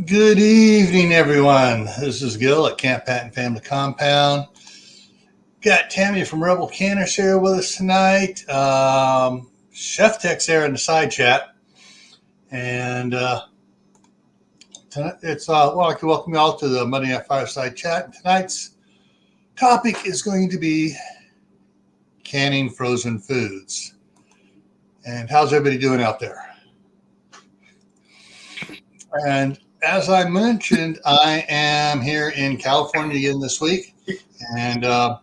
Good evening, everyone. This is Gil at Camppatton Family Compound. Got Tammy from Rebel Canners here with us tonight. Chef Tech's there in the side chat. And tonight I'd like to welcome you all to the Monday Night Fireside Chat. Tonight's topic is going to be canning frozen foods. And how's everybody doing out there? And as I mentioned, I am here in California again this week, and I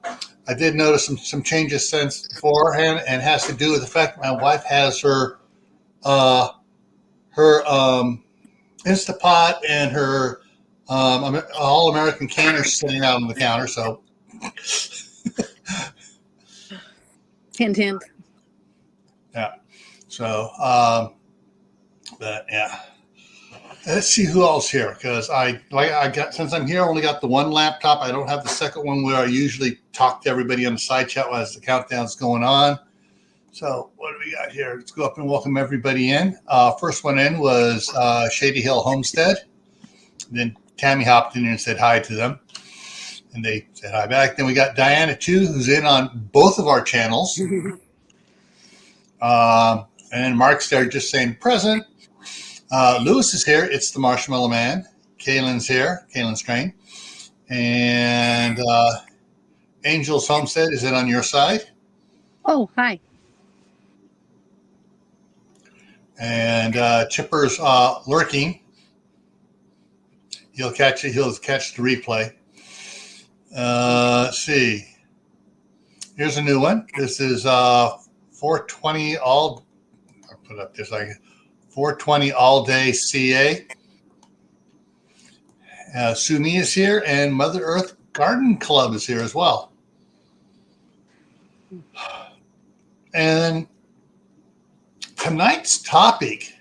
did notice some changes since beforehand, and it has to do with the fact that my wife has her Instapot and her All American canners sitting out on the counter. So, hint, hint. Yeah. So, but yeah. Let's see who else here, because since I'm here, I only got the one laptop. I don't have the second one where I usually talk to everybody on the side chat as the countdown's going on. So what do we got here? Let's go up and welcome everybody in. First one in was Shady Hill Homestead. Then Tammy hopped in and said hi to them, and they said hi back. Then we got Diana too, who's in on both of our channels. And then Mark's there just saying present. Lewis is here. It's the Marshmallow Man. Kaylin's here. Kaylin Strain. And Angel's Homestead, is it on your side? Oh, hi. And Chipper's lurking. He'll catch it. He'll catch the replay. Let's see. Here's a new one. This is 420 all. I'll put up this like 420 all day CA. Sumi is here, and Mother Earth Garden Club is here as well. And tonight's topic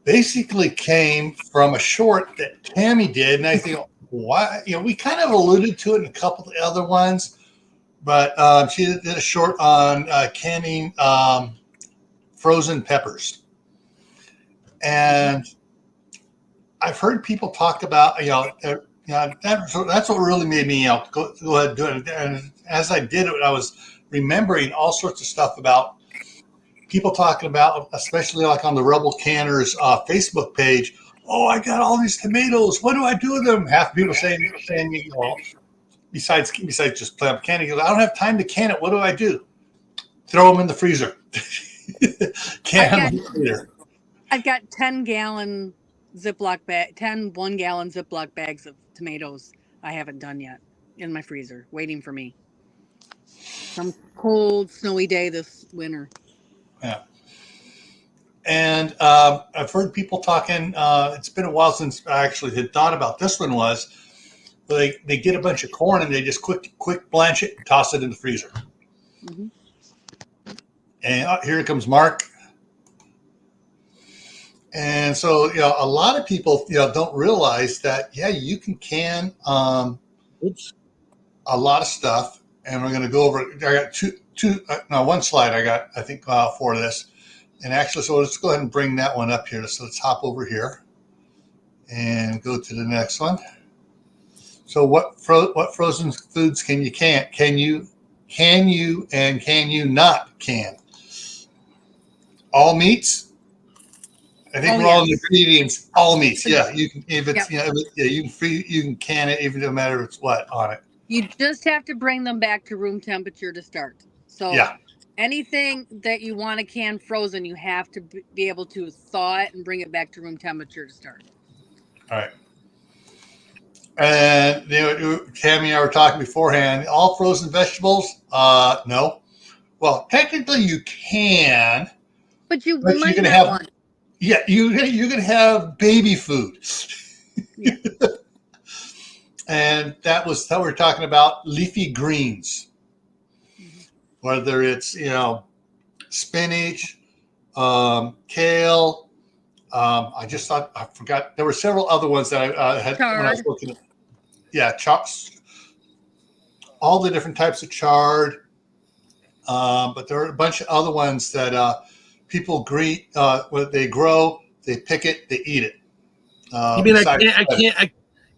basically came from a short that Tammy did, and I think, why? We kind of alluded to it in a couple of the other ones, but she did a short on canning frozen peppers. And I've heard people talk about, that's what really made me, go ahead and do it. And as I did it, I was remembering all sorts of stuff about people talking about, especially like on the Rebel Canners Facebook page. Oh, I got all these tomatoes. What do I do with them? Half the people saying, besides just plant up canning, I don't have time to can it. What do I do? Throw them in the freezer. Can them later. I've got 10-gallon Ziploc bag, 10 1-gallon Ziploc bags of tomatoes I haven't done yet in my freezer, waiting for me. Some cold, snowy day this winter. Yeah. And I've heard people talking, it's been a while since I actually had thought about this one they get a bunch of corn and they just quick blanch it and toss it in the freezer. Mm-hmm. And here comes Mark. And so, a lot of people, don't realize that, you can can a lot of stuff. And we're going to go over, I got one slide I think, for this. And actually, so let's go ahead and bring that one up here. So let's hop over here and go to the next one. So what frozen foods can you can? Can you and can you not can? All meats. I think all the ingredients, all meats. Yeah, you can if it's you can can it even no matter it's what on it. You just have to bring them back to room temperature to start. So anything that you want to can frozen, you have to be able to thaw it and bring it back to room temperature to start. All right. And Tammy and I were talking beforehand. All frozen vegetables? No. Well, technically you can, but you're going to have. Yeah, you're going to have baby food. Yeah. And that was how we're talking about leafy greens, whether it's, spinach, kale. I just thought, I forgot. There were several other ones that I had when I was looking at. Yeah, chops, all the different types of chard. But there are a bunch of other ones that people they grow, they pick it, they eat it. You mean besides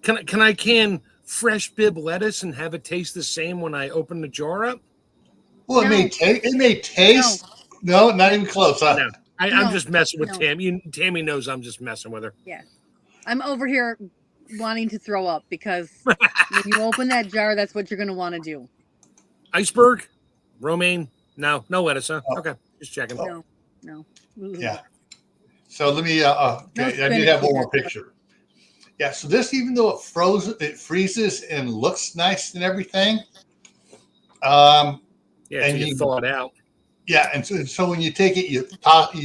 can I can fresh bib lettuce and have it taste the same when I open the jar up? Well, No. it may taste. No, not even close. Huh? No. I'm No. just messing with No. Tammy. Tammy knows I'm just messing with her. Yeah. I'm over here wanting to throw up because when you open that jar, that's what you're going to want to do. Iceberg? Romaine? No lettuce, huh? Oh. Okay, just checking. No. Yeah. So let me. No Okay, I did have one more picture. Yeah. So this, even though it freezes and looks nice and everything. Yeah, and you thaw it out. Yeah, and so when you take it, you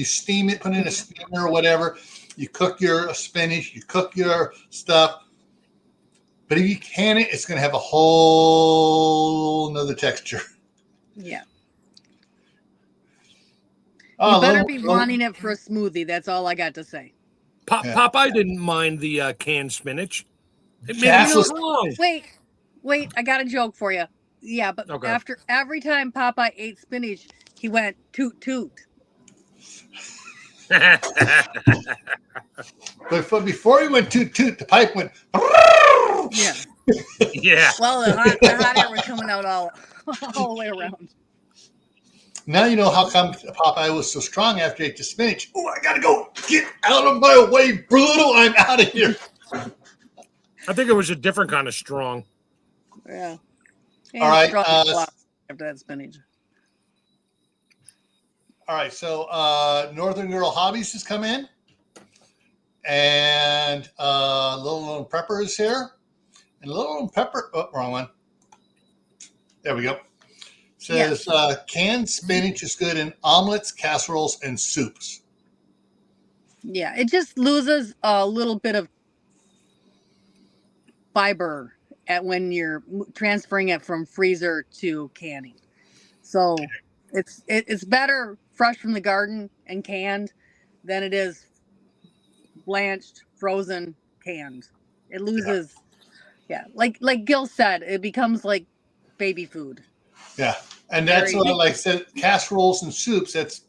steam it, put it in a steamer or whatever. You cook your spinach, you cook your stuff. But if you can it, it's going to have a whole nother texture. Yeah. Oh, You better be wanting it for a smoothie. That's all I got to say. Popeye didn't mind the canned spinach. It made it strong. Wait, I got a joke for you. Yeah, but after every time Popeye ate spinach, he went toot toot. But before he went toot toot, the pipe went. Yeah. Yeah. Well, the hot air was coming out all the way around. Now you know how come Popeye was so strong after he ate the spinach. Oh, I gotta go. Get out of my way, Brutal. I'm out of here. I think it was a different kind of strong. Yeah. All right. After that spinach. All right. So Northern Girl Hobbies has come in. And Little Lone Pepper is here. And Little Lone Pepper, wrong one. There we go. Says canned spinach is good in omelets, casseroles, and soups. Yeah, it just loses a little bit of fiber when you're transferring it from freezer to canning. So it's better fresh from the garden and canned than it is blanched, frozen, canned. It loses, like Gil said, it becomes like baby food. Yeah, and that's what I like said. Casseroles and soups. That's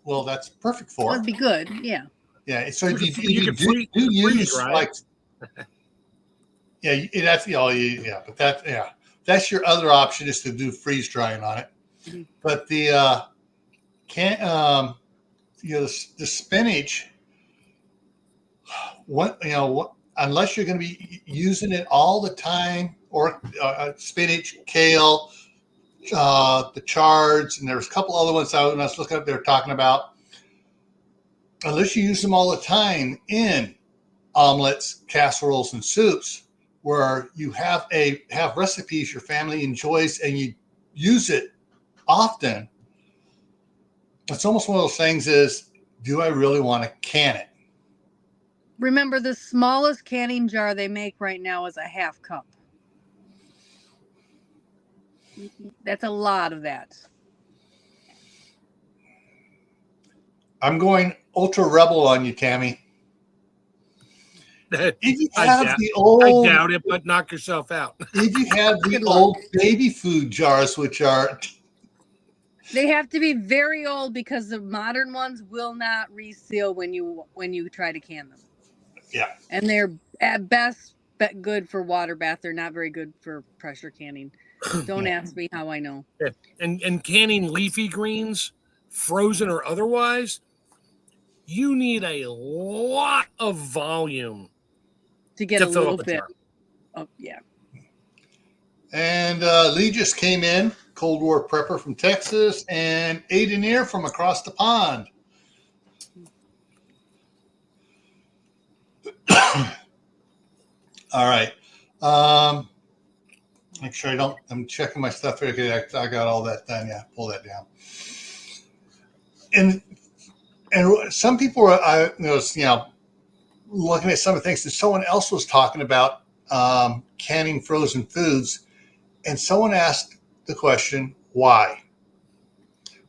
perfect for. That would be good. Yeah. Yeah. So you do use like. Yeah, that's but that's your other option is to do freeze drying on it. Mm-hmm. But the the spinach, unless you're going to be using it all the time, or spinach, kale, the chards, and there's a couple other ones when I was looking up, they were talking about. Unless you use them all the time in omelets, casseroles, and soups, where you have recipes your family enjoys and you use it often, it's almost one of those things is, do I really want to can it? Remember, the smallest canning jar they make right now is a half cup. That's a lot of that. I'm going ultra rebel on you, Tammy. I doubt it, but knock yourself out. If you have the old baby food jars, which are... They have to be very old because the modern ones will not reseal when you try to can them. Yeah. And they're at best good for water bath. They're not very good for pressure canning. Don't ask me how I know. Yeah. And canning leafy greens, frozen or otherwise, you need a lot of volume to get a little bit. Oh, yeah. And Lee just came in, Cold War prepper from Texas, and Aiden from across the pond. All right. Make sure I'm checking my stuff here. Okay, I got all that done. Yeah, pull that down. And some people are, looking at some of the things that someone else was talking about canning frozen foods, and someone asked the question, why?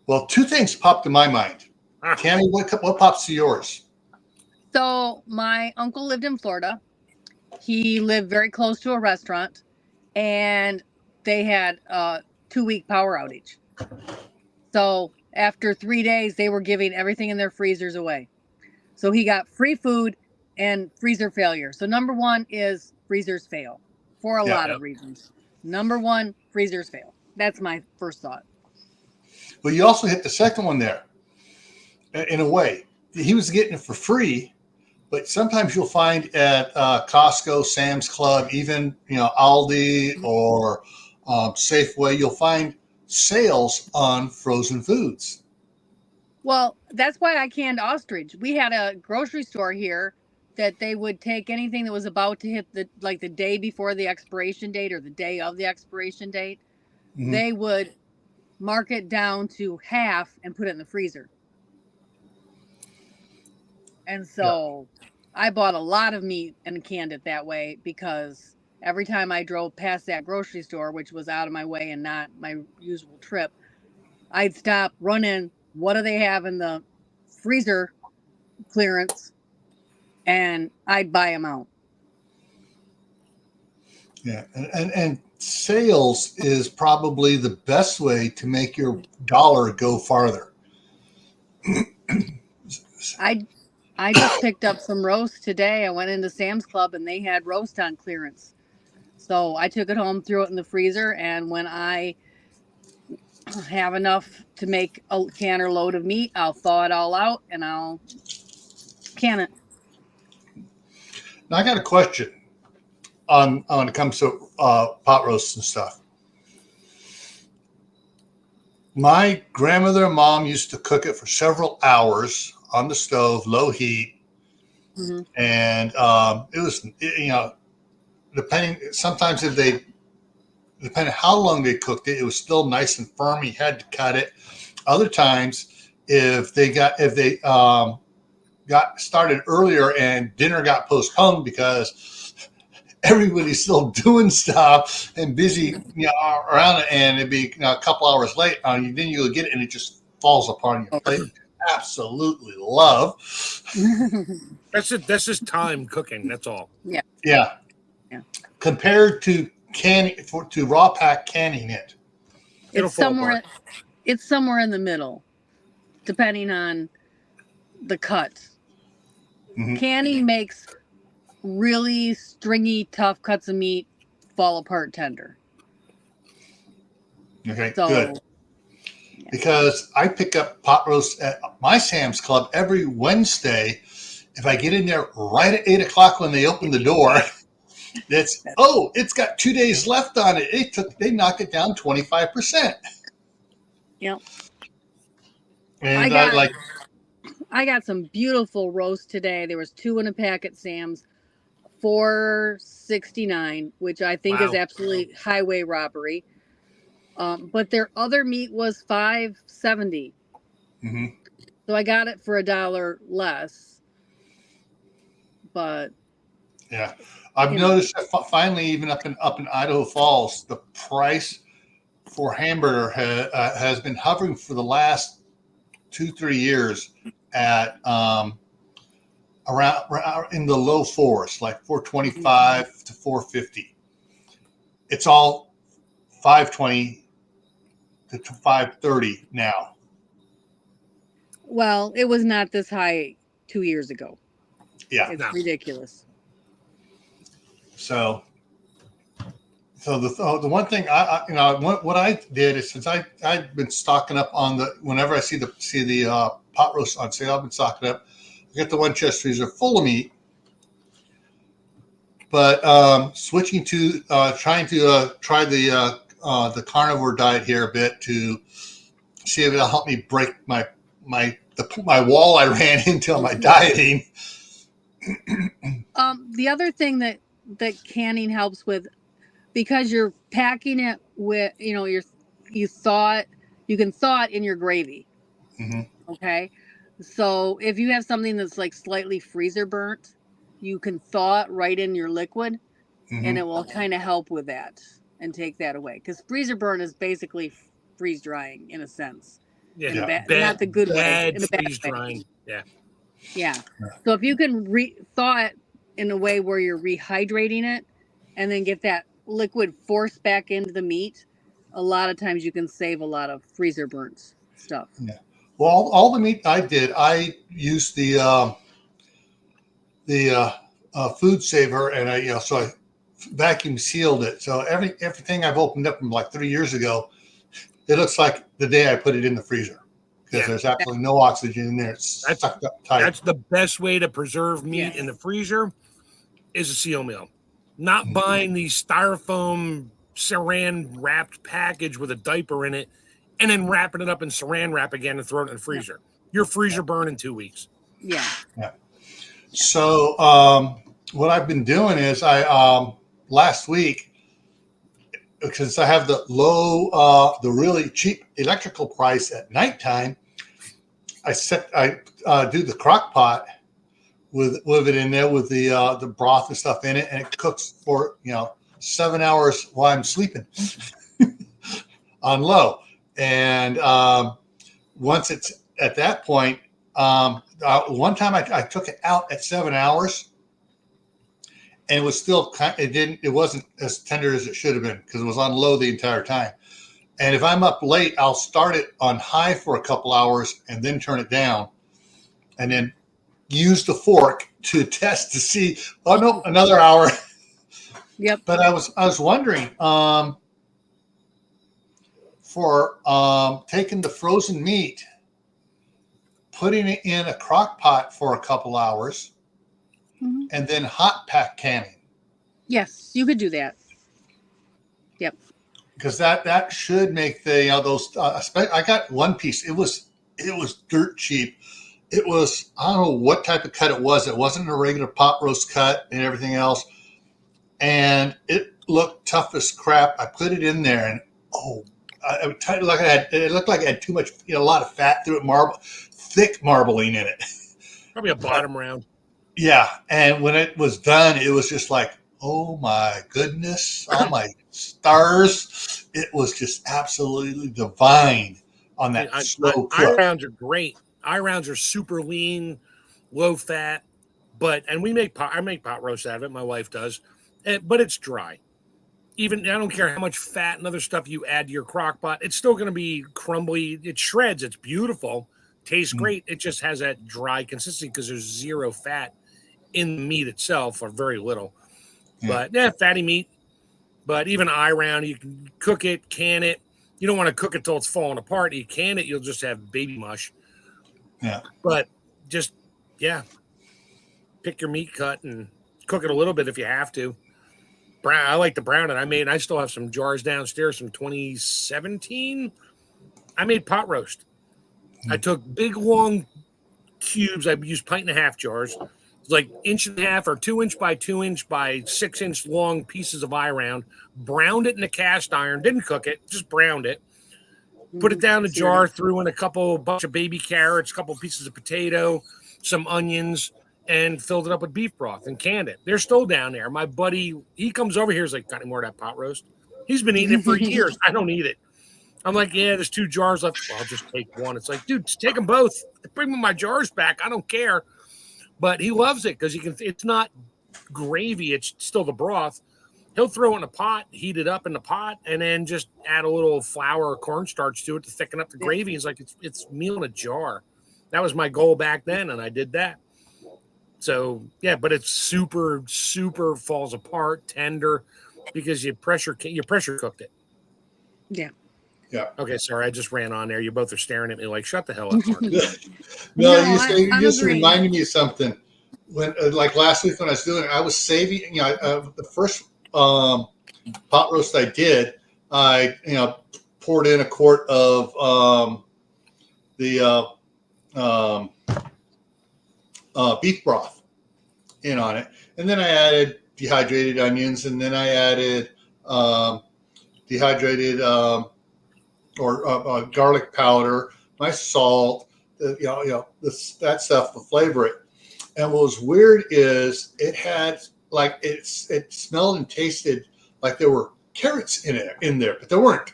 Well, two things popped to my mind. Tammy, what pops to yours? So my uncle lived in Florida. He lived very close to a restaurant, and they had a 2-week power outage. So after 3 days, they were giving everything in their freezers away. So he got free food and freezer failure. So number one is freezers fail for a lot of reasons. Number one, freezers fail. That's my first thought. But you also hit the second one there. In a way, he was getting it for free, but sometimes you'll find at Costco, Sam's Club, even Aldi or Safeway, you'll find sales on frozen foods. Well, that's why I canned ostrich. We had a grocery store here that they would take anything that was about to hit the day before the expiration date or the day of the expiration date. Mm-hmm. They would mark it down to half and put it in the freezer. And so I bought a lot of meat and canned it that way because every time I drove past that grocery store, which was out of my way and not my usual trip, I'd stop, run in. What do they have in the freezer clearance? And I'd buy them out. Yeah. And sales is probably the best way to make your dollar go farther. I just picked up some roast today. I went into Sam's Club and they had roast on clearance. So I took it home, threw it in the freezer, and when I have enough to make a canner load of meat, I'll thaw it all out and I'll can it. Now I got a question on when it comes to pot roasts and stuff. My grandmother and mom used to cook it for several hours on the stove, low heat, mm-hmm. and it was depending how long they cooked it, it was still nice and firm. You had to cut it. Other times, if they got started earlier and dinner got postponed because everybody's still doing stuff and busy around it, and it'd be a couple hours late, then you'll get it and it just falls upon your plate. Absolutely love. That's just time cooking. That's all. Yeah. Compared to to raw pack canning it, it's somewhere in the middle, depending on the cut. Mm-hmm. Canning makes really stringy, tough cuts of meat fall apart tender. Okay, good. Because I pick up pot roast at my Sam's Club every Wednesday. If I get in there right at 8 o'clock when they open the door, it's got 2 days left on it. They knocked it down 25%. Yep. And I got some beautiful roast today. There was 2 in a pack at Sam's, $4.69, which I think is absolutely highway robbery. But their other meat was $5.70. Mm-hmm. So I got it for $1 less. But yeah, I've noticed that finally, even up in Idaho Falls, the price for hamburger has been hovering for the last 2-3 years at around in the low fours, like $4.25 to $4.50. It's all $5.20 to $5.30 now. Well, it was not this high 2 years ago. Yeah, it's ridiculous. So the one thing what I did is, since I've been stocking up on whenever I see the pot roast on sale, I've been stocking up. I get the one chest freezer full of meat, but switching to trying to try the carnivore diet here a bit to see if it'll help me break my wall I ran into on my dieting. The other thing that canning helps with, because you're packing it with, you can thaw it in your gravy. Mm-hmm. Okay. So if you have something that's like slightly freezer burnt, you can thaw it right in your liquid, mm-hmm. and it will kind of help with that and take that away. Because freezer burn is basically freeze drying in a sense. Yeah. Not the good way. In a bad freeze drying. Yeah. Yeah. So if you can thaw it in a way where you're rehydrating it and then get that liquid forced back into the meat, a lot of times you can save a lot of freezer burnt stuff. Yeah. Well, all the meat I did, I used the the food saver, and so I vacuum sealed it. So everything I've opened up from like 3 years ago, it looks like the day I put it in the freezer because there's absolutely no oxygen in there. It's sucked up tight. That's the best way to preserve meat in the freezer is a seal meal. Not buying the styrofoam saran wrapped package with a diaper in it and then wrapping it up in saran wrap again and throwing it in the freezer. Your freezer burn in 2 weeks. Yeah. So what I've been doing is I last week, because I have the the really cheap electrical price at nighttime, I do the crock pot with it in there with the broth and stuff in it, and it cooks for 7 hours while I'm sleeping on low. And once it's at that point, one time I took it out at 7 hours, and it was still it wasn't as tender as it should have been because it was on low the entire time. And if I'm up late, I'll start it on high for a couple hours and then turn it down, and then use the fork to test to see. Oh no, another hour. Yep. But I was wondering for taking the frozen meat, putting it in a crock pot for a couple hours, and then hot pack canning. Yes, you could do that. Yep. Because that should make the those. I got one piece. It was dirt cheap. It was, I don't know what type of cut it was. It wasn't a regular pot roast cut and everything else. And it looked tough as crap. I put it in there, and it looked like it had too much, a lot of fat through it, thick marbling in it. Probably a bottom round. Yeah. And when it was done, it was just like, oh my goodness, oh my stars. It was just absolutely divine on that slow cook. Eye rounds are great. Eye rounds are super lean, low fat, I make pot roast out of it. My wife does, but it's dry. Even I don't care how much fat and other stuff you add to your crock pot, it's still going to be crumbly. It shreds. It's beautiful, tastes great. It just has that dry consistency because there's zero fat in the meat itself, or very little. But fatty meat. But even eye round, you can cook it, can it. You don't want to cook it till it's falling apart. You can it, you'll just have baby mush. Yeah. But just, pick your meat cut and cook it a little bit if you have to. I like to brown it. I still have some jars downstairs from 2017. I made pot roast. I took big, long cubes. I used 1.5 jars. It's like 1.5 or 2 inch by 2 inch by 6 inch long pieces of eye round. Browned it in a cast iron. Didn't cook it, just browned it. Put it down in a jar, threw in a bunch of baby carrots, a couple pieces of potato, some onions, and filled it up with beef broth and canned it. They're still down there. My buddy, he comes over here, he's like, got any more of that pot roast? He's been eating it for years. I don't eat it. I'm like, there's 2 jars left. Well, I'll just take one. It's like, dude, just take them both. Bring me my jars back. I don't care. But he loves it because it's not gravy. It's still the broth. He'll throw it in a pot, heat it up in the pot, and then just add a little flour or cornstarch to it to thicken up the gravy. It's like it's meal in a jar. That was my goal back then, and I did that. So, but it's super, super falls apart, tender, because you pressure cooked it. Yeah. Yeah. Okay, sorry, I just ran on there. You both are staring at me like, shut the hell up, Mark. You just reminded me of something. When, like last week when I was doing it, I was saving, the first pot roast I did, I poured in a quart of the beef broth in on it, and then I added dehydrated onions, and then I added dehydrated or garlic powder, my salt, that stuff to flavor it. And what was weird is it had it smelled and tasted like there were carrots in there, but there weren't.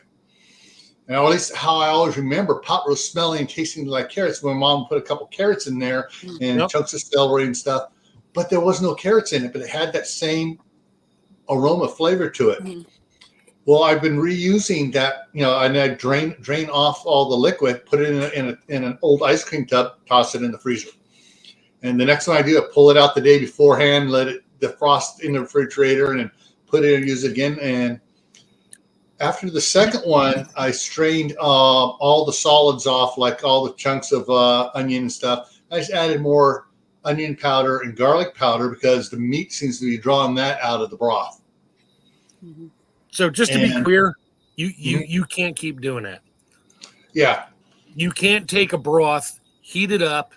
And at least how I always remember pot roast smelling and tasting like carrots. My mom put a couple carrots in there and chunks of celery and stuff, but there was no carrots in it, but it had that same aroma flavor to it. Mm-hmm. Well, I've been reusing that, and I drain off all the liquid, put it in an old ice cream tub, toss it in the freezer. And the next one I do, I pull it out the day beforehand, let it defrost in the refrigerator, and then put it and use it again. And after the second one, I strained all the solids off, like all the chunks of onion and stuff. I just added more onion powder and garlic powder because the meat seems to be drawing that out of the broth. Mm-hmm. So just to be clear, you can't keep doing that. Yeah. You can't take a broth, heat it up,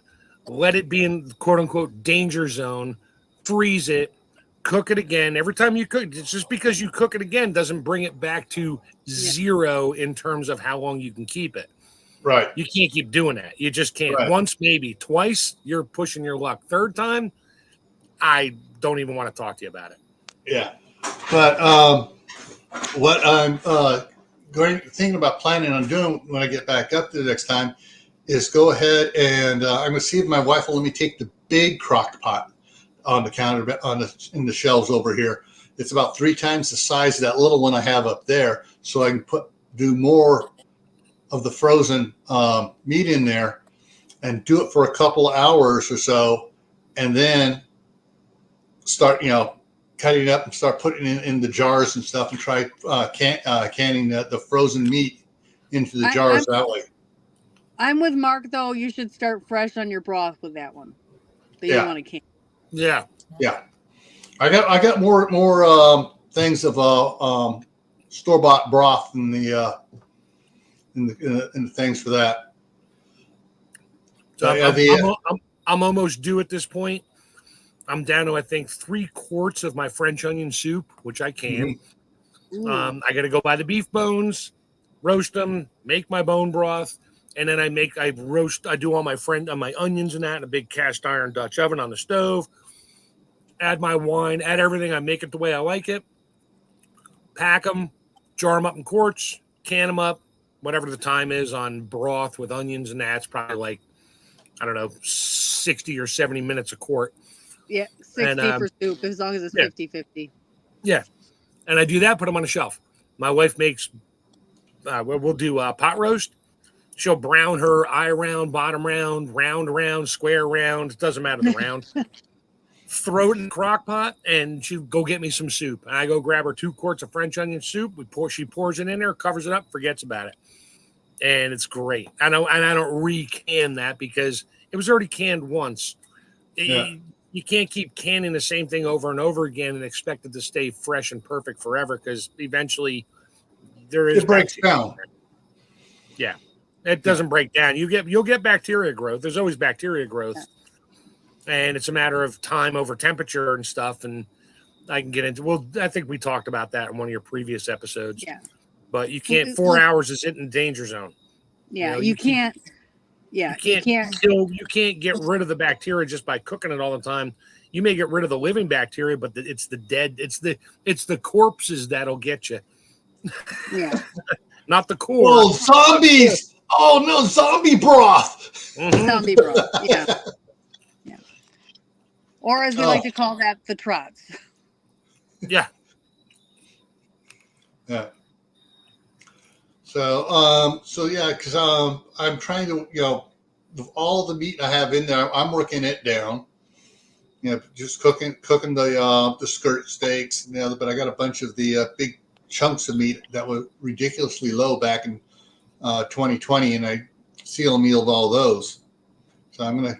let it be in quote unquote danger zone, freeze it, cook it again. Every time you cook, it's just because you cook it again doesn't bring it back to zero in terms of how long you can keep it. Right. You can't keep doing that. You just can't. Right. Once, maybe twice, you're pushing your luck. Third time, I don't even want to talk to you about it. Yeah. But what I'm thinking about planning on doing when I get back up the next time is go ahead and I'm going to see if my wife will let me take the big crock pot on the counter in the shelves over here. It's about 3 times the size of that little one I have up there, so I can do more of the frozen meat in there and do it for a couple of hours or so, and then start cutting it up and start putting it in the jars and stuff, and try canning the frozen meat into the jars that way. I'm with Mark, though. You should start fresh on your broth with that one. You want to can. Yeah. Yeah. I got more things of store-bought broth in the things for that. So I'm almost due at this point. I'm down to, I think, 3 quarts of my French onion soup, which I can. Mm-hmm. I got to go buy the beef bones, roast them, make my bone broth, and then I do all my onions and that in a big cast iron Dutch oven on the stove. Add my wine, add everything. I make it the way I like it. Pack them, jar them up in quarts, can them up, whatever the time is on broth with onions and that. It's probably like, I don't know, 60 or 70 minutes a quart. Yeah, 60 for soup, as long as it's 50-50. Yeah. And I do that, put them on a shelf. My wife makes, we'll do pot roast. She'll brown her eye round, bottom round, round, square round. It doesn't matter the round. Throw it in the crock pot, and she'll go get me some soup. And I go grab her 2 quarts of French onion soup. She pours it in there, covers it up, forgets about it. And it's great. I don't re-can that because it was already canned once. Yeah. You can't keep canning the same thing over and over again and expect it to stay fresh and perfect forever, because eventually it breaks down. Yeah, it doesn't break down. You'll get bacteria growth. There's always bacteria growth, and it's a matter of time over temperature and stuff. And I can get into. Well, I think we talked about that in one of your previous episodes. Yeah, but you can't. 4 hours is in danger zone. Yeah, you can't. Yeah, you can't get rid of the bacteria just by cooking it all the time. You may get rid of the living bacteria, but it's the corpses that'll get you. Yeah. Not the core. Oh, zombies! Oh no, zombie broth. Mm-hmm. Zombie broth. Yeah. Yeah. Or as we like to call that, the trots. Yeah. Yeah. So yeah, because I'm trying to, all the meat I have in there, I'm working it down. Just cooking the skirt steaks, but I got a bunch of the big chunks of meat that were ridiculously low back in 2020, and I seal mealed all those. So I'm gonna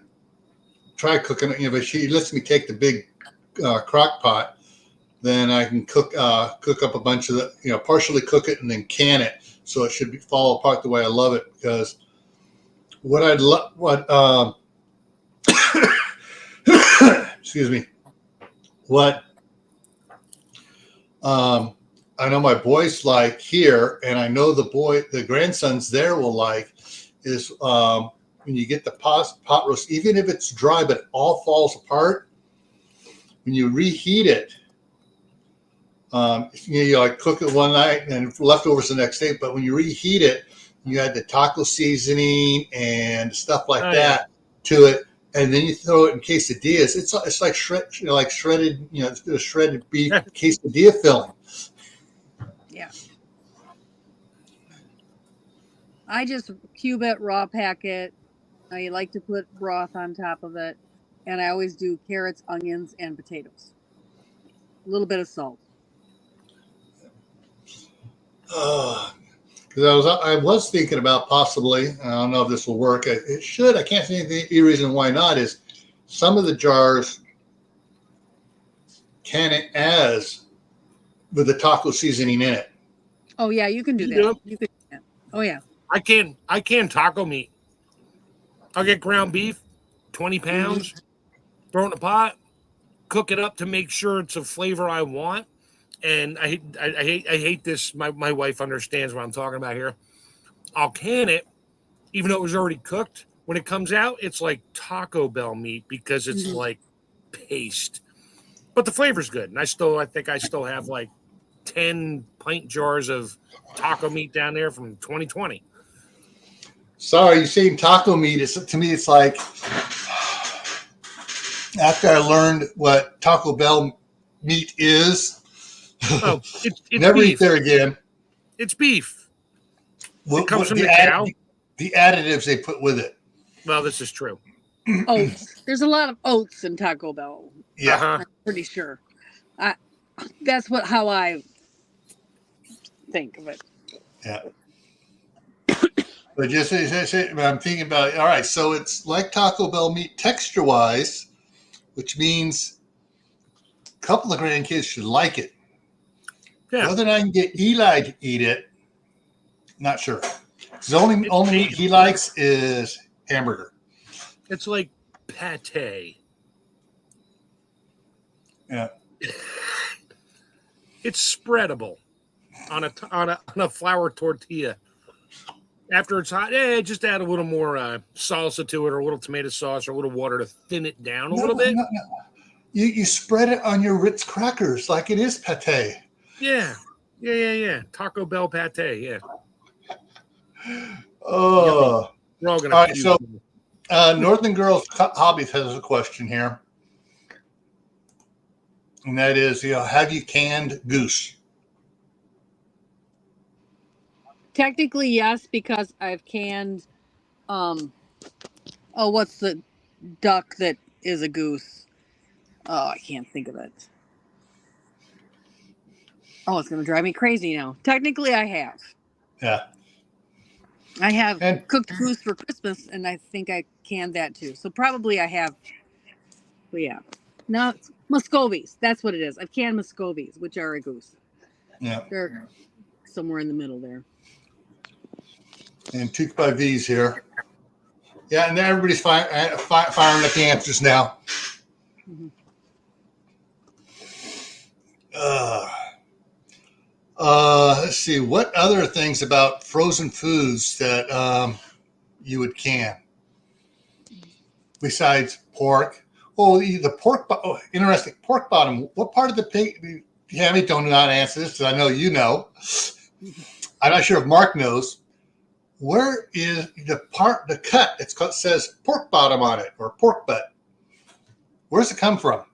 try cooking it. If she lets me take the big crock pot, then I can cook up a bunch of the, partially cook it and then can it, so it should fall apart the way I love it. Because excuse me, what I know my boys like here, and I know the grandsons there will like, is when you get the pot roast, even if it's dry but it all falls apart, when you reheat it, you like cook it one night and leftovers the next day, but when you reheat it, you add the taco seasoning and stuff like that to it, and then you throw it in quesadillas. It's like shredded, a shredded beef quesadilla filling. Yeah. I just cube it, raw pack it. I like to put broth on top of it, and I always do carrots, onions, and potatoes. A little bit of salt. Because I was thinking about possibly, I don't know if this will work. It should. I can't see any reason why not. Is some of the jars can it as with the taco seasoning in it. Oh yeah, you can do that. You can do that. Oh yeah. I can taco meat. I'll get ground beef, 20 pounds, throw it in a pot, cook it up to make sure it's a flavor I want. And I hate this. My wife understands what I'm talking about here. I'll can it, even though it was already cooked. When it comes out, it's like Taco Bell meat because it's like paste. But the flavor's good. And I think I still have like 10 pint jars of taco meat down there from 2020. Sorry, you saying taco meat? To me, it's like after I learned what Taco Bell meat is. Oh, it's never beef. eat there again. It's beef. It comes from the cow. The additives they put with it. Well, this is true. Oats. There's a lot of oats in Taco Bell. Yeah, I'm pretty sure. That's how I think of it. Yeah. But just I'm thinking about it. All right, so it's like Taco Bell meat texture-wise, which means a couple of grandkids should like it. Yeah. Whether or not I can get Eli to eat it, not sure. The only meat he likes is hamburger. It's like pate. Yeah. It's spreadable on a flour tortilla. After it's hot, just add a little more salsa to it, or a little tomato sauce, or a little water to thin it down a little bit. No. You spread it on your Ritz crackers like it is pate. Yeah. Taco Bell pate. Yeah. Oh. We're all gonna. All right. So, Northern Girls Hobbies has a question here, and that is, have you canned goose? Technically, yes, because I've canned. What's the duck that is a goose? Oh, I can't think of it. Oh, it's going to drive me crazy now. Technically, I have. Yeah. I have cooked goose for Christmas, and I think I canned that too. So probably I have. But yeah. No, Muscovies. That's what it is. I've canned Muscovies, which are a goose. Yeah. They're somewhere in the middle there. And Took by V's here. Yeah, and everybody's firing at the answers now. Mm-hmm. Let's see. What other things about frozen foods that you would can besides pork? Oh, the pork. Oh, interesting. Pork bottom. What part of the pig? Tammy, don't not answer this because I know you know. I'm not sure if Mark knows. Where is the cut? Says pork bottom on it or pork butt. Where's it come from?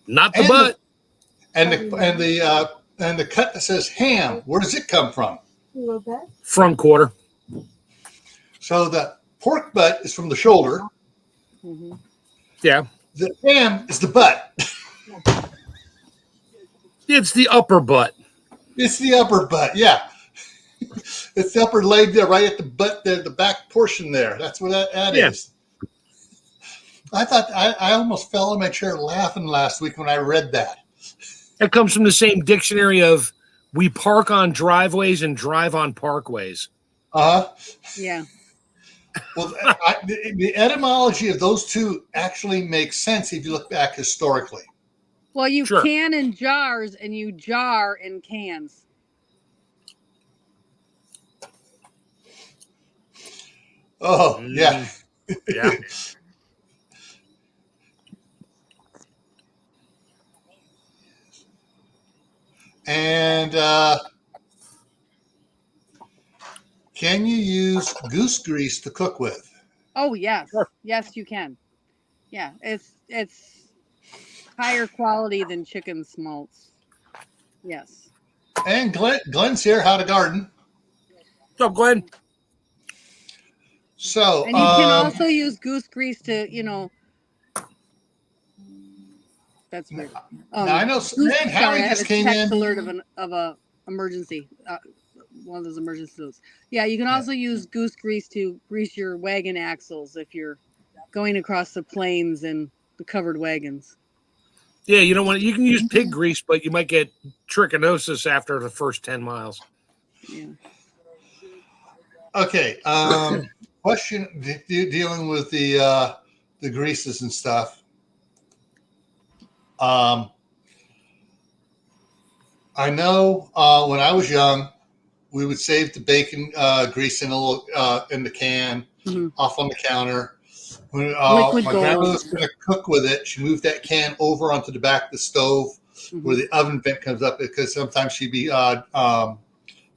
Not the butt. And the cut that says ham. Where does it come from? Front quarter. So the pork butt is from the shoulder. Mm-hmm. Yeah. The ham is the butt. It's the upper butt. It's the upper butt. Yeah. It's the upper leg there, right at the butt there, the back portion there. That's what that is. I thought I almost fell in my chair laughing last week when I read that. It comes from the same dictionary of we park on driveways and drive on parkways. Yeah. Well, the etymology of those two actually makes sense if you look back historically. Well, you can in jars and you jar in cans. Oh, yeah. Yeah. And can you use goose grease to cook with? Oh, yes. Sure. Yes, you can. Yeah, it's higher quality than chicken smolts. Yes. And Glenn's here. How to garden? What's up, Glenn? So, and you can also use goose grease to, That's weird. Now, I know. Man, Harry I have just a came text in. alert of a emergency. One of those emergency alerts. Yeah, you can also use goose grease to grease your wagon axles if you're going across the plains and the covered wagons. Yeah, you don't want you can use pig grease, but you might get trichinosis after the first 10 miles. Yeah. Okay. Question dealing with the greases and stuff. I know when I was young, we would save the bacon grease in a little in the can off on the counter. When my grandmother was going to cook with it, she moved that can over onto the back of the stove where the oven vent comes up, because sometimes she'd be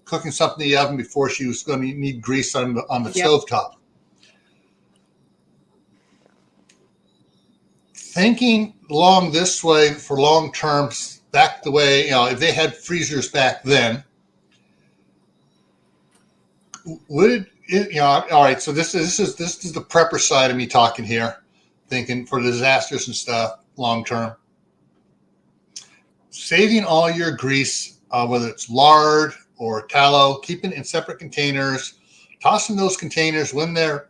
cooking something in the oven before she was going to need grease on the stovetop. Thinking along this way for long terms, back the way, if they had freezers back then, would it, all right, so this is the prepper side of me talking here, thinking for disasters and stuff long term. Saving all your grease, whether it's lard or tallow, keeping it in separate containers, tossing those containers when they're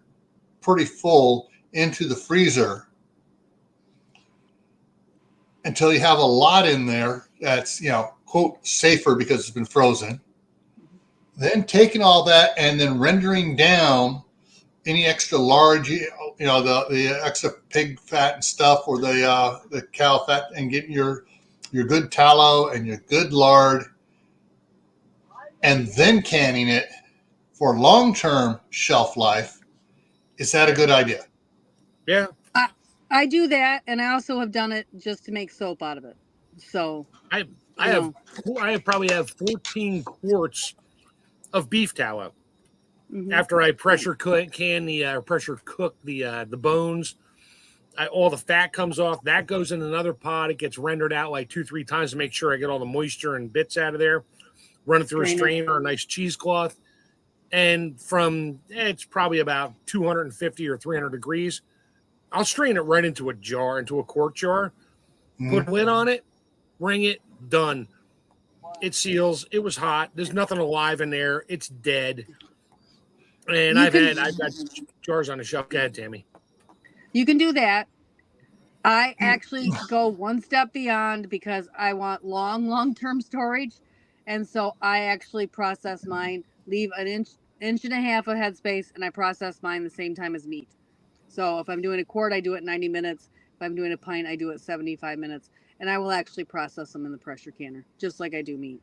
pretty full into the freezer until you have a lot in there that's, quote, safer because it's been frozen. Then taking all that and then rendering down any extra lard, the extra pig fat and stuff, or the cow fat, and getting your good tallow and your good lard, and then canning it for long-term shelf life. Is that a good idea? Yeah. I do that, and I also have done it just to make soap out of it. So I probably have 14 quarts of beef tallow. After I pressure cook the bones, all the fat comes off. That goes in another pot. It gets rendered out like 2-3 times to make sure I get all the moisture and bits out of there. Run it through a strainer or a nice cheesecloth, and it's probably about 250 or 300 degrees. I'll strain it right into a quart jar, put a lid on it, ring it, done. It seals. It was hot. There's nothing alive in there. It's dead. And I've got jars on the shelf. Go ahead, Tammy. You can do that. I actually go one step beyond because I want long-term storage. And so I actually process mine, leave an inch and a half of headspace, and I process mine the same time as meat. So if I'm doing a quart, I do it 90 minutes. If I'm doing a pint, I do it 75 minutes. And I will actually process them in the pressure canner, just like I do meat.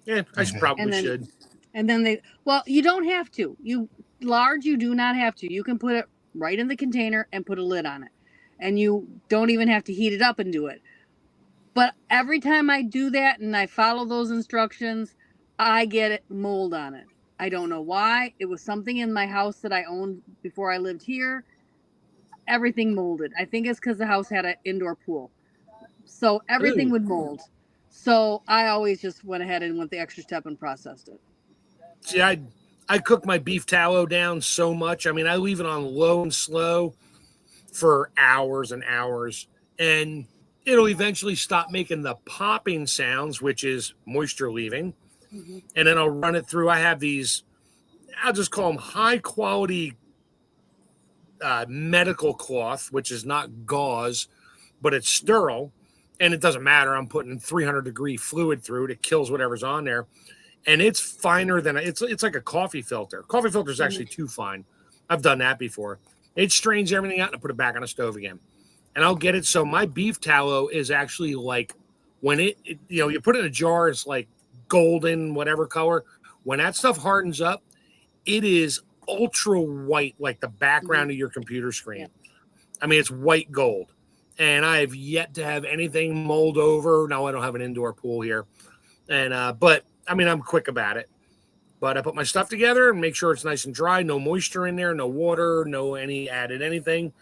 Yeah, I should. And then you don't have to. You do not have to. You can put it right in the container and put a lid on it. And you don't even have to heat it up and do it. But every time I do that and I follow those instructions, I get mold on it. I don't know why. It was something in my house that I owned before I lived here. Everything molded. I think it's because the house had an indoor pool. So everything would mold. So I always just went ahead and went the extra step and processed it. See, I cook my beef tallow down so much. I mean, I leave it on low and slow for hours and hours, and it'll eventually stop making the popping sounds, which is moisture leaving. And then I'll run it through. I have these, I'll just call them high quality medical cloth, which is not gauze, but it's sterile, and it doesn't matter. I'm putting 300-degree fluid through it. It kills whatever's on there, and it's finer than it's like a coffee filter. Coffee filter is actually too fine. I've done that before. It strains everything out, and I put it back on the stove again, and I'll get it. So my beef tallow is actually like when you put it in a jar, it's like golden, whatever color. When that stuff hardens up, it is ultra white, like the background of your computer screen. Yeah. I mean, it's white gold. And I have yet to have anything mold over. No, I don't have an indoor pool here. And but I mean, I'm quick about it. But I put my stuff together and make sure it's nice and dry, no moisture in there, no water, no any added anything.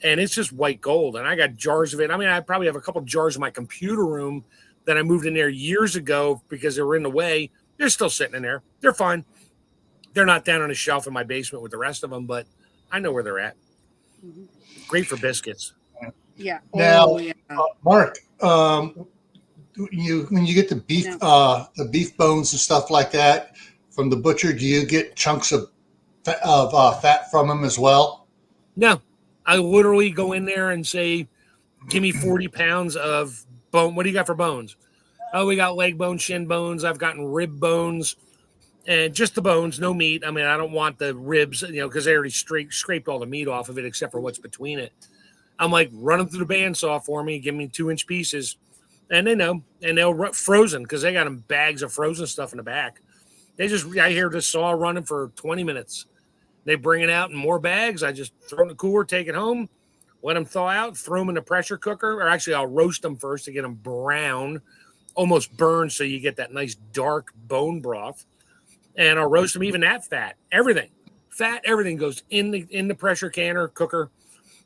And it's just white gold. And I got jars of it. I mean, I probably have a couple jars in my computer room that I moved in there years ago because they were in the way. They're still sitting in there. They're fine. They're not down on a shelf in my basement with the rest of them, but I know where they're at. Great for biscuits. Yeah. Now, Mark, when you get the beef bones and stuff like that from the butcher, do you get chunks of fat from them as well? No, I literally go in there and say, give me 40 pounds of bone. What do you got for bones? Oh, we got leg bones, shin bones. I've gotten rib bones and just the bones, no meat. I mean, I don't want the ribs, because they already scraped all the meat off of it except for what's between it. I'm like, run them through the bandsaw for me. Give me 2-inch pieces. And they know. And they'll frozen because they got them bags of frozen stuff in the back. I hear the saw running for 20 minutes. They bring it out in more bags. I just throw it in the cooler, take it home, let them thaw out, throw them in the pressure cooker. Or actually, I'll roast them first to get them brown, almost burned, so you get that nice dark bone broth. And I'll roast them, even that fat. Everything goes in the pressure canner cooker.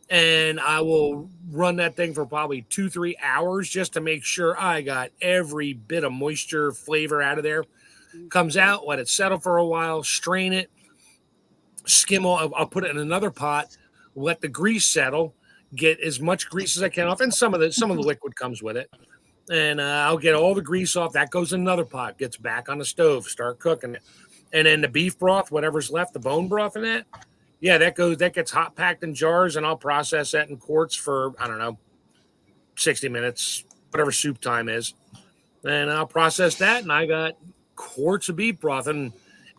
And I will run that thing for probably 2-3 hours just to make sure I got every bit of moisture flavor out of there. Comes out, let it settle for a while, strain it, skim all. I'll put it in another pot, let the grease settle, get as much grease as I can off, and some of the liquid comes with it. And I'll get all the grease off. That goes in another pot, gets back on the stove, start cooking it. And then the beef broth, whatever's left, the bone broth in that, yeah, that gets hot packed in jars, and I'll process that in quarts for, I don't know, 60 minutes, whatever soup time is. And I'll process that, and I got quarts of beef broth. And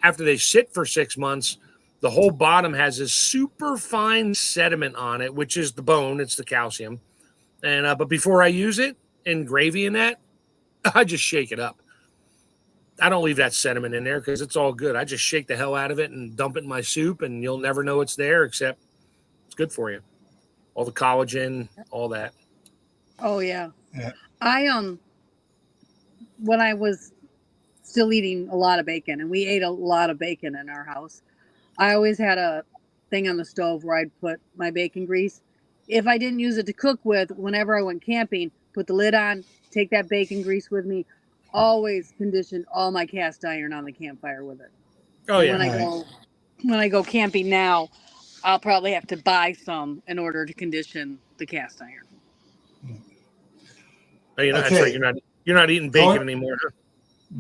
after they sit for 6 months, the whole bottom has this super fine sediment on it, which is the bone. It's the calcium. And but before I use it in gravy and that, I just shake it up. I don't leave that sediment in there because it's all good. I just shake the hell out of it and dump it in my soup, and you'll never know it's there, except it's good for you. All the collagen, all that. Oh yeah. I when I was still eating a lot of bacon, and we ate a lot of bacon in our house, I always had a thing on the stove where I'd put my bacon grease. If I didn't use it to cook with, whenever I went camping, put the lid on, take that bacon grease with me. Always condition all my cast iron on the campfire with it. Oh yeah. When I go camping now, I'll probably have to buy some in order to condition the cast iron. Oh, that's right. You're not eating bacon anymore.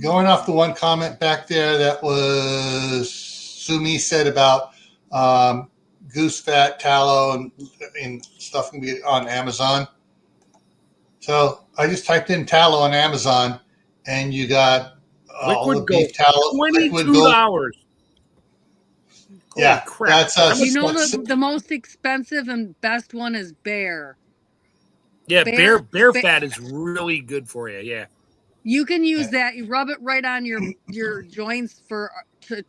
Going off the one comment back there that was Sumi said about goose fat, tallow, and stuff can be on Amazon. So I just typed in tallow on Amazon, and you got all the beef tallow. $22. Yeah, crap. that's the most expensive and best one is bear. Yeah, bear fat is really good for you. Yeah, you can use that. You rub it right on your joints to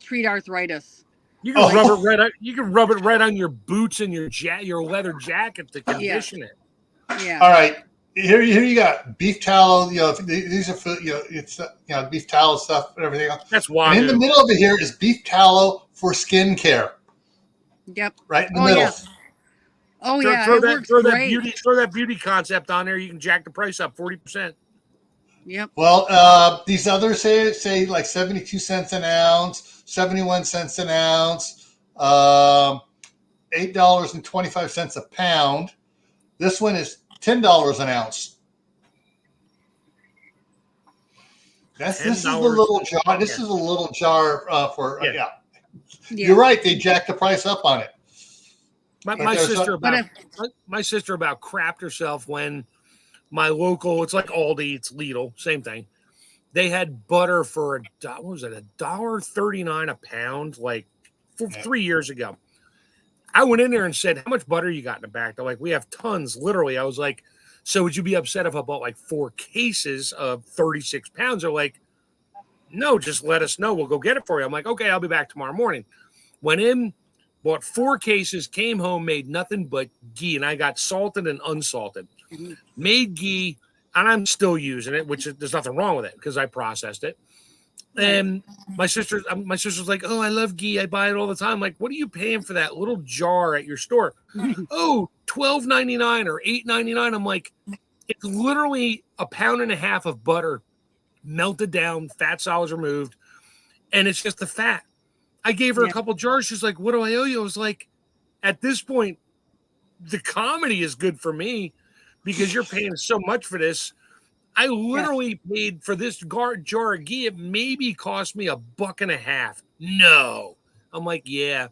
treat arthritis. You can rub it right on. You can rub it right on your boots and your leather jacket to condition it. Yeah. All right. Here you got beef tallow. These are food. It's beef tallow stuff and everything else. That's why. And in the middle of it here is beef tallow for skin care. Yep. Right in the middle. Yeah. Oh yeah. Throw that beauty concept on there. You can jack the price up 40%. Yep. Well, these others say like 72 cents an ounce, 71 cents an ounce, $8.25 a pound. This one is $10 an ounce. This is the little jar. This is a little jar for yeah. You're right. They jacked the price up on it. My sister about crapped herself when my local, it's like Aldi, it's Lidl, same thing. They had butter for $1.39 a pound, like 3 years ago. I went in there and said, "How much butter you got in the back?" They're like, "We have tons." Literally, I was like, "So would you be upset if I bought like 4 cases of 36 pounds?" They're like, "No, just let us know. We'll go get it for you." I'm like, "Okay, I'll be back tomorrow morning." Went in, bought 4 cases, came home, made nothing but ghee, and I got salted and unsalted. Mm-hmm. Made ghee, and I'm still using it, which there's nothing wrong with it because I processed it. And my sister's like, "Oh, I love ghee. I buy it all the time." I'm like, "What are you paying for that little jar at your store?" "Oh, $12.99 or $8.99. I'm like, "It's literally a pound and a half of butter melted down, fat solids removed, and it's just the fat." I gave her a couple jars. She's like, "What do I owe you?" I was like, at this point, the comedy is good for me because you're paying so much for this. I literally paid for this jar of ghee. It maybe cost me $1.50. No. I'm like, yeah.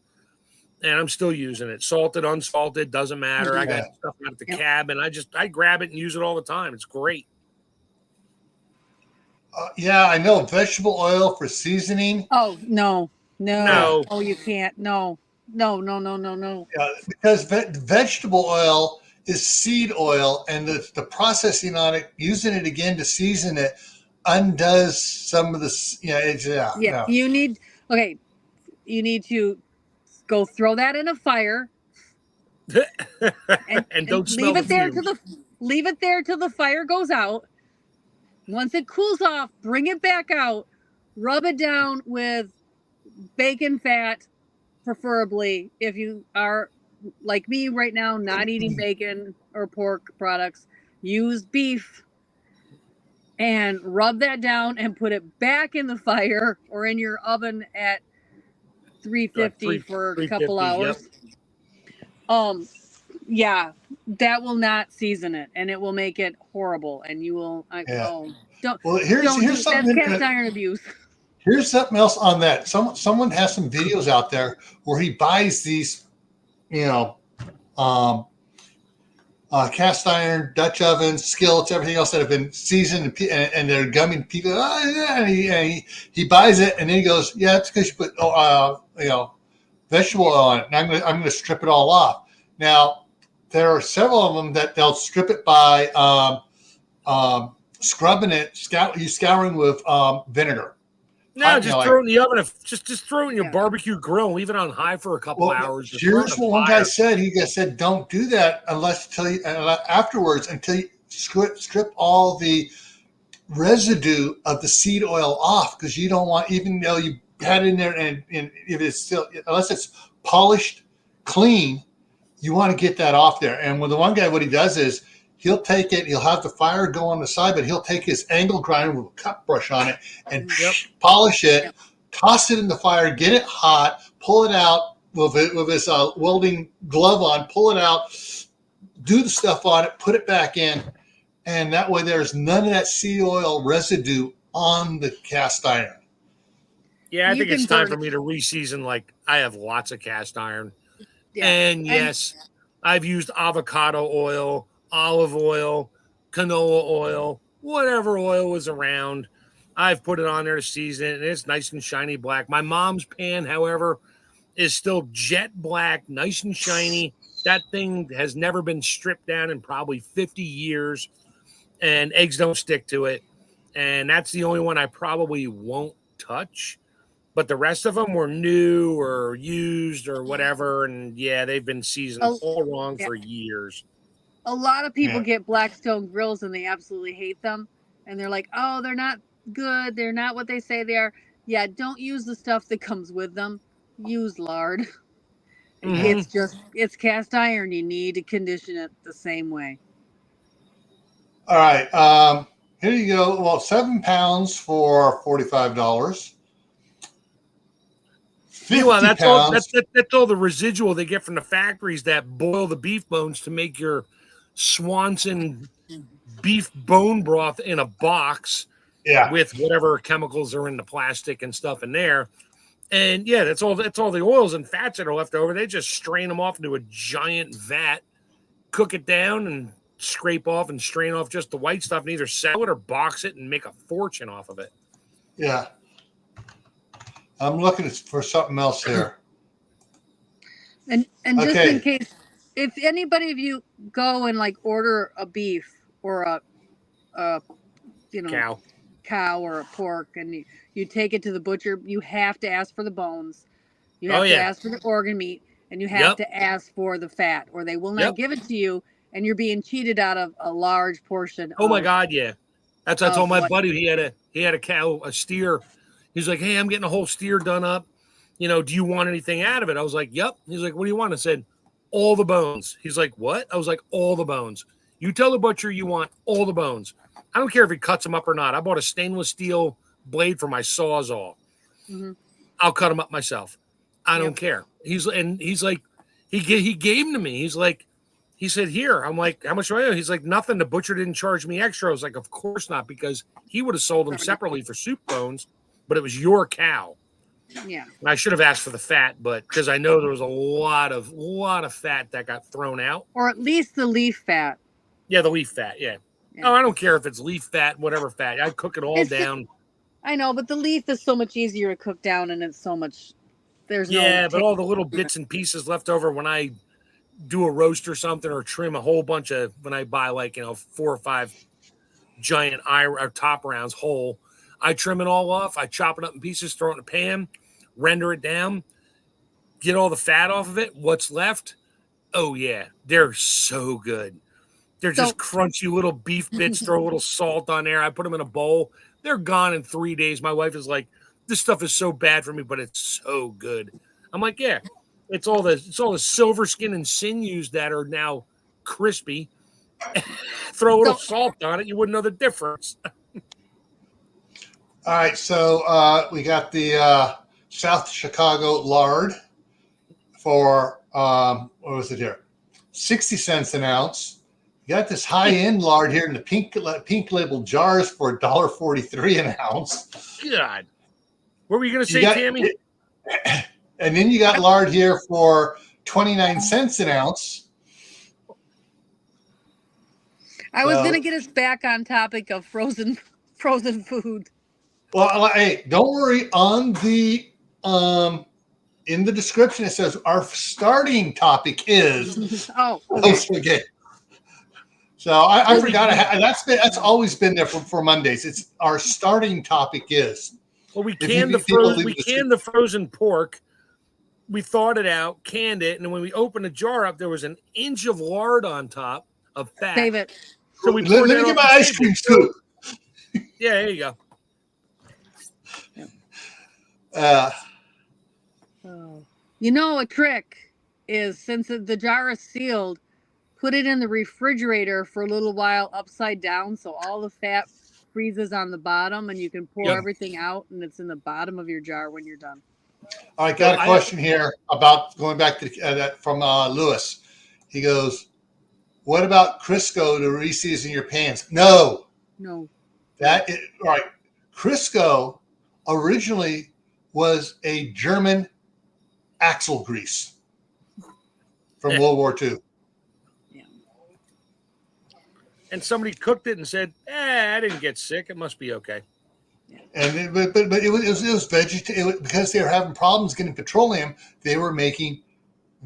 And I'm still using it. Salted, unsalted, doesn't matter. I got stuff out at the cabin. I grab it and use it all the time. It's great. Yeah, I know. Vegetable oil for seasoning. Oh, no. Oh, you can't. No. Because vegetable oil is seed oil, and the processing on it, using it again to season it, undoes some of the. You need to go throw that in a fire and don't smell leave it there till the fire goes out. Once it cools off, bring it back out, rub it down with bacon fat, preferably. If you are like me right now, not eating bacon or pork products, use beef and rub that down and put it back in the fire or in your oven at 350 for a couple hours. Yeah, that will not season it, and it will make it horrible, and you will here's something. That's cast iron abuse. Here's something else on that. Someone has some videos out there where he buys these, cast iron, Dutch ovens, skillets, everything else that have been seasoned and they're gumming people. And he buys it and then he goes, yeah, it's because you put vegetable oil on it. And I'm going to strip it all off. Now there are several of them that they'll strip it by scrubbing it, scouring with vinegar. No, just throw it in the oven. Just throw it in your barbecue grill and leave it on high for a couple hours. Here's what one guy said. He said, don't do that until you strip all the residue of the seed oil off, because you don't want, even though you had it in there and if it's still, unless it's polished clean, you want to get that off there. And with the one guy, what he does is, he'll take it, he'll have the fire go on the side, but he'll take his angle grinder with a cut brush on it and polish it, toss it in the fire, get it hot, pull it out with his welding glove on, pull it out, do the stuff on it, put it back in, and that way there's none of that seed oil residue on the cast iron. Yeah, I think it's time for me to re-season. Like, I have lots of cast iron. Yeah. And yes, I've used avocado oil, olive oil, canola oil, whatever oil was around. I've put it on there to season it, and it's nice and shiny black. My mom's pan, however, is still jet black, nice and shiny. That thing has never been stripped down in probably 50 years, and eggs don't stick to it. And that's the only one I probably won't touch. But the rest of them were new or used or whatever, and yeah, they've been seasoned all wrong for years. A lot of people get Blackstone grills and they absolutely hate them. And they're like, oh, they're not good. They're not what they say they are. Yeah, don't use the stuff that comes with them. Use lard. It's cast iron. You need to condition it the same way. All right. Here you go. Well, 7 pounds for $45. Meanwhile, that's all the residual they get from the factories that boil the beef bones to make your Swanson beef bone broth in a box with whatever chemicals are in the plastic and stuff in there. And yeah, that's all the oils and fats that are left over. They just strain them off into a giant vat, cook it down and scrape off and strain off just the white stuff and either sell it or box it and make a fortune off of it. Yeah. I'm looking for something else here. And just in case, if anybody of you go and like order a beef or a cow or a pork, and you take it to the butcher, you have to ask for the bones, you have to ask for the organ meat, and you have to ask for the fat, or they will not give it to you, and you're being cheated out of a large portion. Oh my God, yeah. That's what I told my buddy. He had a cow, a steer. He's like, hey, I'm getting a whole steer done up. Do you want anything out of it? I was like, yep. He's like, what do you want? I said, all the bones. He's like, what? I was like, all the bones. You tell the butcher you want all the bones. I don't care if he cuts them up or not. I bought a stainless steel blade for my Sawzall. Mm-hmm. I'll cut them up myself. I don't care. He's like, he gave them to me. He's like, He said, here. I'm like, how much do I owe? He's like, nothing. The butcher didn't charge me extra. I was like, of course not, because he would have sold them separately for soup bones, but it was your cow. Yeah. And I should have asked for the fat, but because I know there was a lot of fat that got thrown out. Or at least the leaf fat. Yeah, the leaf fat. Yeah. Oh, I don't care if it's leaf fat, whatever fat. I cook it all down. I know, but the leaf is so much easier to cook down, and it's so much. There's no. Yeah, but all the little bits and pieces left over when I do a roast or something, or trim a whole bunch of, when I buy 4 or 5 giant or top rounds whole, I trim it all off. I chop it up in pieces, throw it in a pan, render it down, get all the fat off of it. What's left? Oh yeah, they're so good. They're just crunchy little beef bits. Throw a little salt on there. I put them in a bowl. They're gone in 3 days. My wife is like, "This stuff is so bad for me, but it's so good." I'm like, "Yeah, it's all the silver skin and sinews that are now crispy. Throw a little salt on it, you wouldn't know the difference." All right, so we got the South Chicago lard for what was it here? 60 cents an ounce. You got this high-end lard here in the pink label jars for $1.43 an ounce. God. What were you going to say, Tammy? And then you got lard here for 29 cents an ounce. I was going to get us back on topic of frozen food. Well, hey, don't worry. On the in the description, it says our starting topic is. Oh, okay. So I forgot. That's always been there for Mondays. It's our starting topic is. Well, we canned the frozen pork. We thawed it out, canned it, and when we opened the jar up, there was an inch of lard on top of fat. Save it. So let me get my ice cream scoop. Yeah, there you go. You know, a trick is, since the jar is sealed, put it in the refrigerator for a little while upside down, so all the fat freezes on the bottom, and you can pour everything out, and it's in the bottom of your jar when you're done. All right, got a question here about going back to that from Lewis. He goes, "What about Crisco to reseason your pans?" No. All right. Crisco originally was a German axle grease from World War II. And somebody cooked it and said, I didn't get sick. It must be okay. And but it was vegetable, because they were having problems getting petroleum. They were making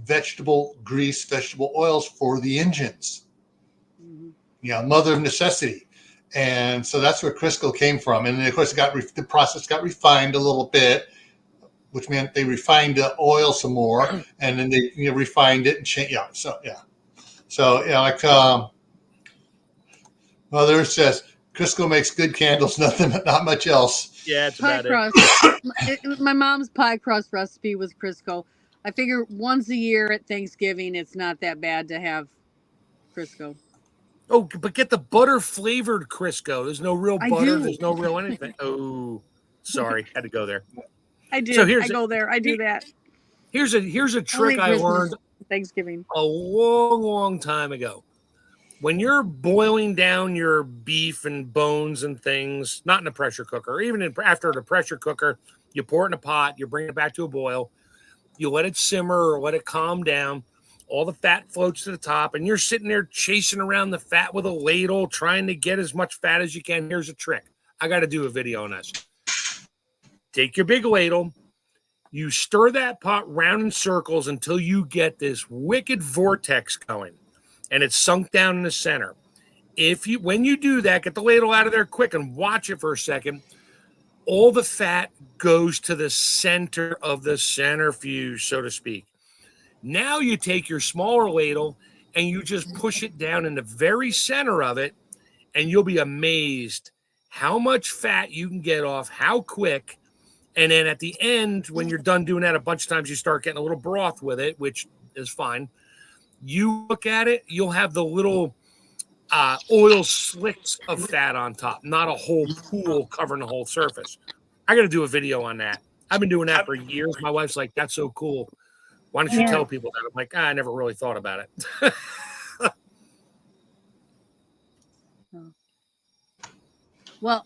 vegetable grease, vegetable oils for the engines. Mm-hmm. Mother of necessity. And so that's where Crisco came from. And then, of course, the process got refined a little bit, which meant they refined the oil some more, and then they refined it and changed. Mother says Crisco makes good candles, not much else. Yeah, it's about it. My mom's pie crust recipe was Crisco. I figure once a year at Thanksgiving, it's not that bad to have Crisco. Oh, but get the butter flavored Crisco. There's no real butter. There's no real anything. Oh, sorry, had to go there. I did. So I go there. I do that. Here's a trick I learned Thanksgiving a long time ago. When you're boiling down your beef and bones and things, not in a pressure cooker, or even after the pressure cooker, you pour it in a pot, you bring it back to a boil, you let it simmer or let it calm down. All the fat floats to the top, and you're sitting there chasing around the fat with a ladle, trying to get as much fat as you can. Here's a trick. I got to do a video on this. Take your big ladle. You stir that pot round in circles until you get this wicked vortex going, and it's sunk down in the center. When you do that, get the ladle out of there quick and watch it for a second. All the fat goes to the center of the centrifuge, so to speak. Now you take your smaller ladle and you just push it down in the very center of it, and you'll be amazed how much fat you can get off, how quick. And then at the end, when you're done doing that a bunch of times, you start getting a little broth with it, which is fine. You look at it, you'll have the little oil slicks of fat on top, not a whole pool covering the whole surface. I got to do a video on that. I've been doing that for years. My wife's like, "That's so cool. Why don't you tell people that?" I'm like, I never really thought about it. Well,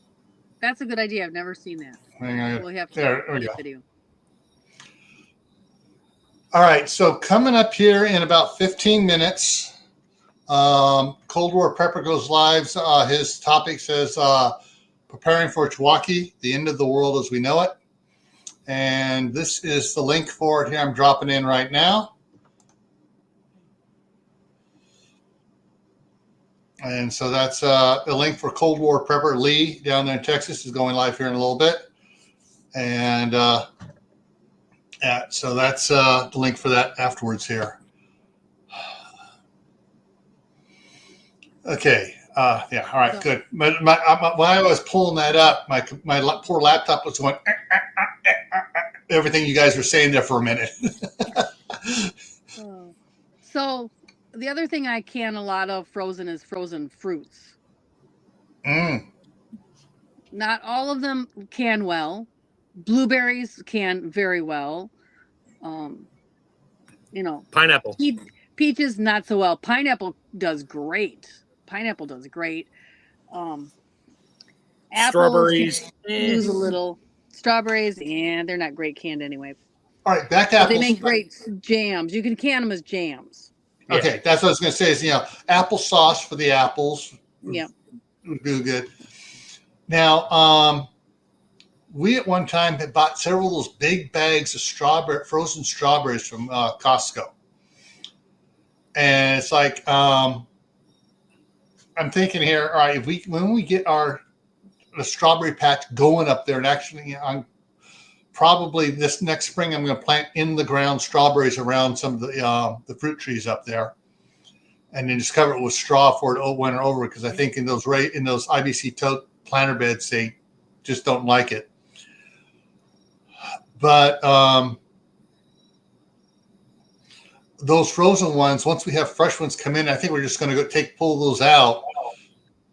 that's a good idea. I've never seen that. We'll have to There we see go. a video. All right, so coming up here in about 15 minutes, Cold War Prepper goes live. His topic says preparing for Chewaki, the end of the world as we know it. And this is the link for it here. I'm dropping in right now. And so that's the link for Cold War Prepper Lee down there in Texas is going live here in a little bit. And so that's the link for that afterwards here. Okay. Yeah. All right. Good. When I was pulling that up, my poor laptop was going everything you guys were saying there for a minute. So the other thing I can a lot of frozen is frozen fruits. Not all of them can well. Blueberries can very well. Pineapple. Peaches not so well. Pineapple does great. Strawberries lose a little. Strawberries, and they're not great canned anyway. All right, back apples. But they make great jams. You can can them as jams. Okay, that's what I was going to say. Is applesauce for the apples. Yeah, would do good. Now, we at one time had bought several of those big bags of frozen strawberries from Costco, and it's like I'm thinking here. All right, when we get the strawberry patch going up there, and actually, probably this next spring, I'm going to plant in the ground strawberries around some of the fruit trees up there, and then just cover it with straw for it winter over. Because I think in those IBC tote planter beds, they just don't like it. But those frozen ones, once we have fresh ones come in, I think we're just going to pull those out,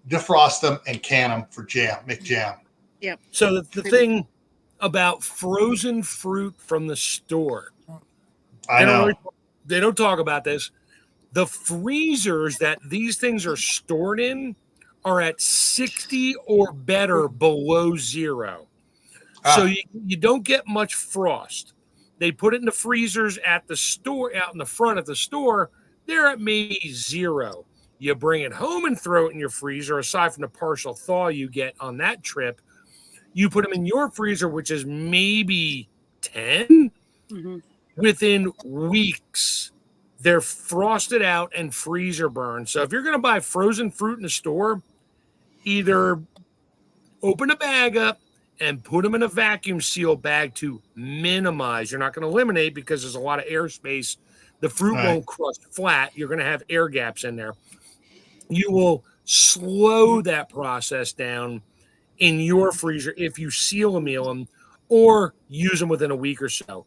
defrost them, and can them for jam, make jam. Yeah. So the thing about frozen fruit from the store, they don't talk about this. The freezers that these things are stored in are at 60 or better below zero. So you don't get much frost. They put it in the freezers at the store, out in the front of the store. They're at maybe zero. You bring it home and throw it in your freezer, aside from the partial thaw you get on that trip. You put them in your freezer, which is maybe 10. Mm-hmm. Within weeks, they're frosted out and freezer burned. So if you're going to buy frozen fruit in the store, either open a bag up and put them in a vacuum seal bag to minimize. You're not going to eliminate because there's a lot of airspace. The fruit won't crust flat. You're going to have air gaps in there. You will slow that process down in your freezer if you seal and meal them or use them within a week or so.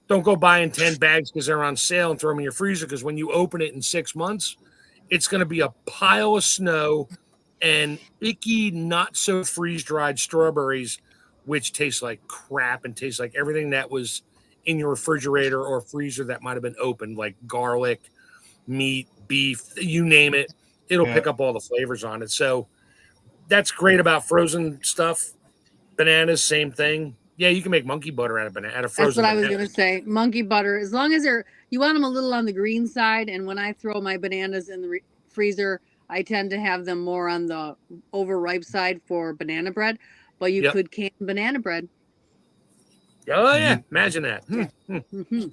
Don't go buying 10 bags because they're on sale and throw them in your freezer, because when you open it in 6 months, it's going to be a pile of snow and icky, not so freeze-dried strawberries, which taste like crap and taste like everything that was in your refrigerator or freezer that might have been opened, like garlic, meat, beef, you name it. It'll pick up all the flavors on it. So that's great about frozen stuff. Bananas, same thing. Yeah, you can make monkey butter out of frozen. That's what I was going to say. Monkey butter, as long as you want them a little on the green side. And when I throw my bananas in the freezer, I tend to have them more on the overripe side for banana bread. But you could can banana bread. Oh, yeah. Imagine that. Mm-hmm.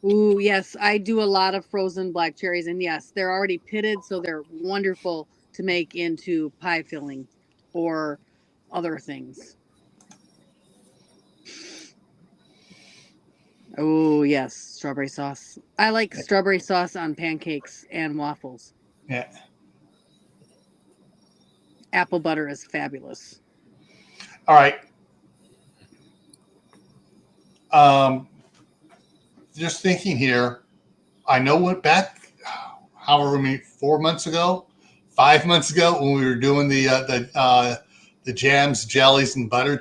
Ooh, yes. I do a lot of frozen black cherries. And yes, they're already pitted, so they're wonderful to make into pie filling or other things. Oh, yes. Strawberry sauce. I like strawberry sauce on pancakes and waffles. Yeah. Apple butter is fabulous. All right. Just thinking here, I know what back, however many, 4 months ago, 5 months ago, when we were doing the jams, jellies, and butter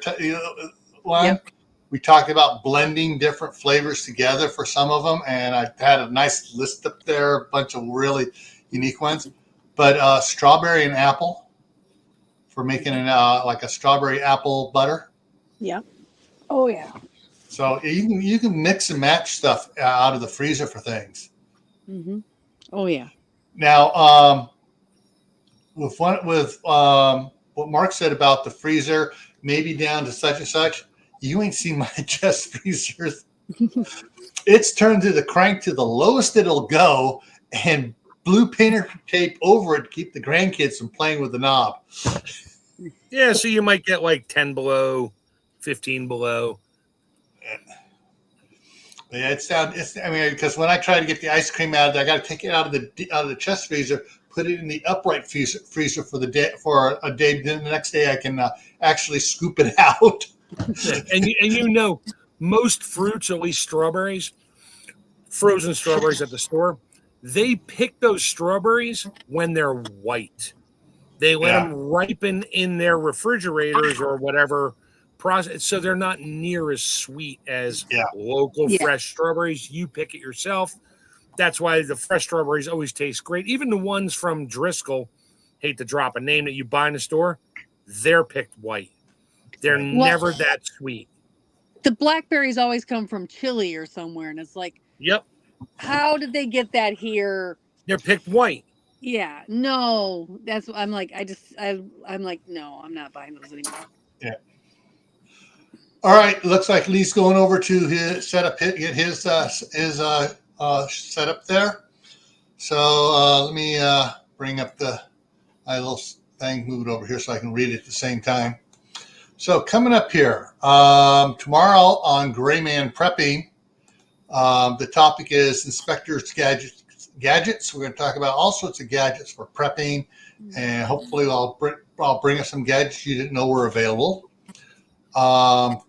one. Yep. We talked about blending different flavors together for some of them, and I had a nice list up there, a bunch of really unique ones. But strawberry and apple, for making like a strawberry apple butter. Yeah. Oh yeah. So you can mix and match stuff out of the freezer for things. Mm-hmm. Oh yeah. Now, with what Mark said about the freezer, maybe down to such and such, you ain't seen my chest freezers. It's turned to the crank to the lowest it'll go, and blue painter tape over it to keep the grandkids from playing with the knob. Yeah, so you might get like 10 below, 15 below. Yeah, I mean, because when I try to get the ice cream out, I got to take it out of the chest freezer, put it in the upright freezer for a day. Then the next day I can actually scoop it out. And you know, most fruits, at least strawberries, frozen strawberries at the store, they pick those strawberries when they're white. They let them ripen in their refrigerators or whatever process, so they're not near as sweet as local fresh strawberries. You pick it yourself. That's why the fresh strawberries always taste great. Even the ones from Driscoll, hate to drop a name that you buy in the store, they're picked white. They're never that sweet. The blackberries always come from Chile or somewhere, and it's like, yep. How did they get that here? They're picked white. Yeah, no, that's I'm like, I'm like, no, I'm not buying those anymore. Yeah. All right, looks like Lee's going over to his setup, get his setup there. So let me bring up my little thing, move it over here so I can read it at the same time. So coming up here tomorrow on Gray Man Prepping, the topic is inspectors gadgets. We're going to talk about all sorts of gadgets for prepping, and hopefully I'll bring us some gadgets you didn't know were available.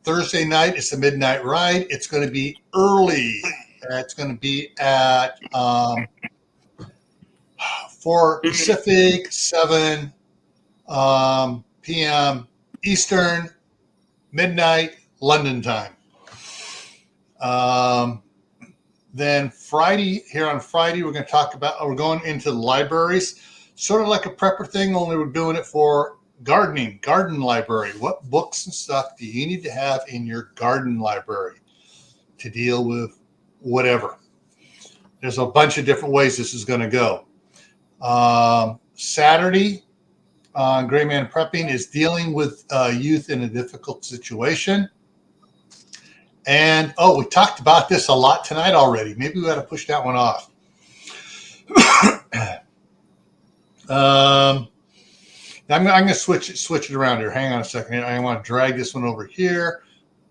Thursday night, it's a midnight ride. It's going to be early. It's going to be at 4 Pacific, 7 p.m. Eastern, midnight London time. Then Friday, we're going to talk about, we're going into the libraries, sort of like a prepper thing, only we're doing it for garden library. What books and stuff do you need to have in your garden library to deal with whatever? There's a bunch of different ways this is going to go. Saturday on Gray Man Prepping is dealing with youth in a difficult situation. And, we talked about this a lot tonight already. Maybe we ought to push that one off. I'm going to switch it around here. Hang on a second. I want to drag this one over here,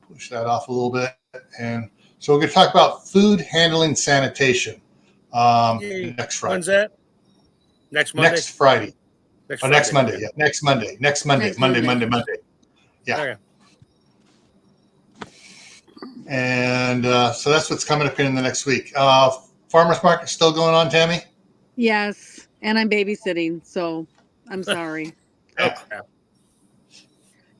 push that off a little bit. And so we're going to talk about food handling sanitation next Friday. When's that? Next Monday? Next Friday. Next Monday. Yeah. Yeah, next Monday. Monday. Yeah. Okay. And so that's what's coming up here in the next week. Farmers market still going on, Tammy? Yes, and I'm babysitting, so I'm sorry. Oh, crap.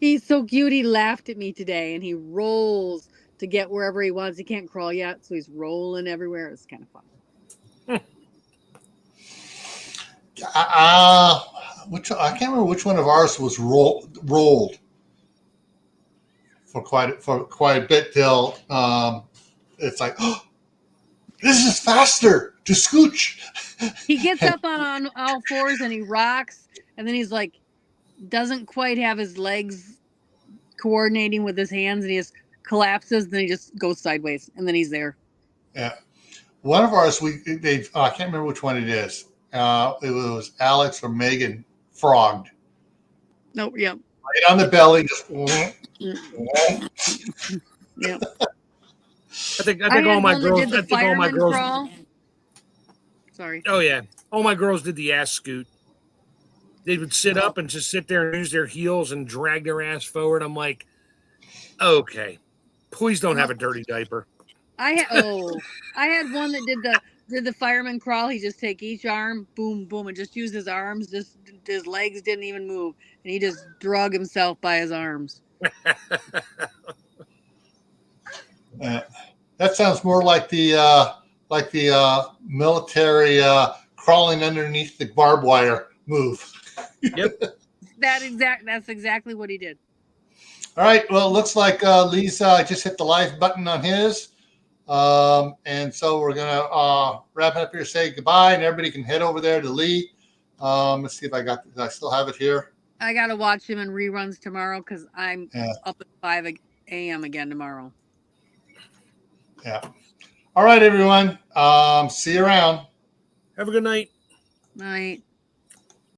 He's so cute. He laughed at me today, and he rolls to get wherever he wants. He can't crawl yet, so he's rolling everywhere. It's kind of fun. I can't remember which one of ours was rolled for quite a bit till it's like, oh, this is faster to scooch. He gets up on all fours and he rocks, and then he's like, doesn't quite have his legs coordinating with his hands, and he just collapses, and then he just goes sideways, and then he's there. Yeah, one of ours I can't remember which one it is. It was Alex or Megan frogged. Nope. Yep. Right on the belly, just. Yep. I think all my girls. Crawl. Sorry. Oh yeah, all my girls did the ass scoot. They would sit up and just sit there and use their heels and drag their ass forward. I'm like, okay, please don't have a dirty diaper. I had one that did the fireman crawl. He just take each arm, boom, boom, and just use his arms. Just his legs didn't even move, and he just drug himself by his arms. That sounds more like the military crawling underneath the barbed wire move. Yep. That's exactly what he did. All right. Well, it looks like Lee's just hit the live button on his. And so we're going to wrap it up here, say goodbye, and everybody can head over there to Lee. Let's see if I still have it here. I got to watch him in reruns tomorrow because I'm up at 5 a.m. again tomorrow. Yeah. All right, everyone. See you around. Have a good night. Night.